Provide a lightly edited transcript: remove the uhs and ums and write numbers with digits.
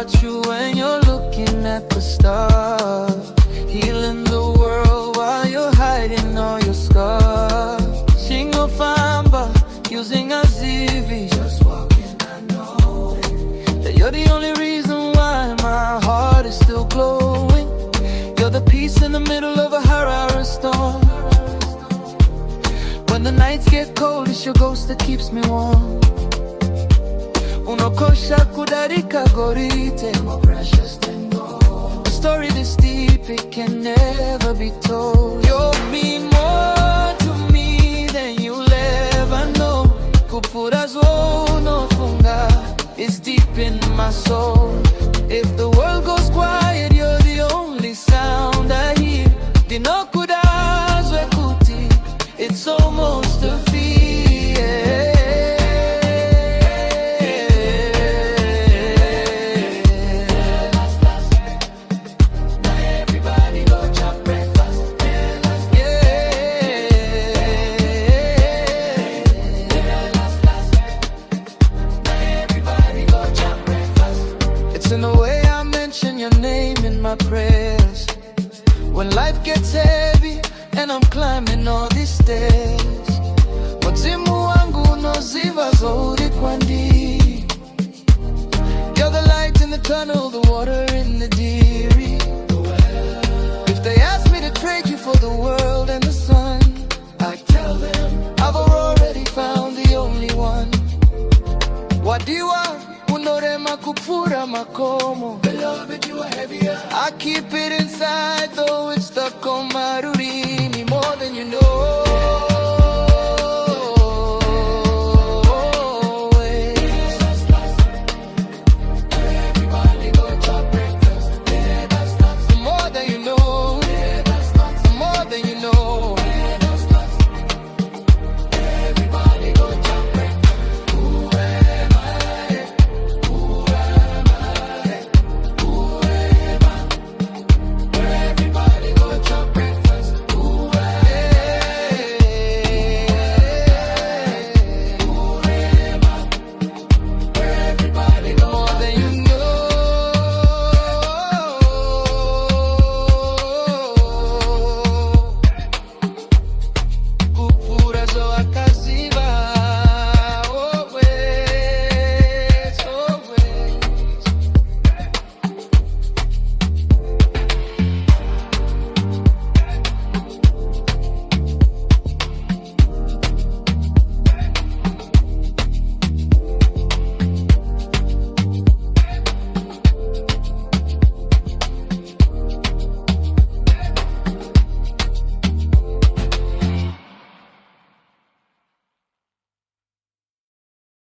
about you when you're looking at the stars, healing the world while you're hiding all your scars. Shingo famba, using a zivi, just walking, I know that you're the only reason why my heart is still glowing. You're the peace in the middle of a Harara storm. When the nights get cold, it's your ghost that keeps me warm. Unokosha, kudarika, goridhe, more precious than gold. A story this deep, it can never be told. You mean more to me than you'll ever know. Kupfuura Unorema is deep in my soul. If the world goes quiet, you're the only sound I hear. It's almost a fear. Everybody go chop breakfast. Everybody go chop breakfast. It's in the way I mention your name in my prayers. When life gets heavy and I'm climbing all these stairs, muzimu wangu unoziva zori kwandi. You're the light in the tunnel, the water in the dairy. If they ask me to trade you for the world and the sun, I tell them I've already found the only one. Wadiwa, Unorema, kupfuura, makomo. Beloved, you are heavier. I keep it inside, though it's stuck on my routine. More than you know.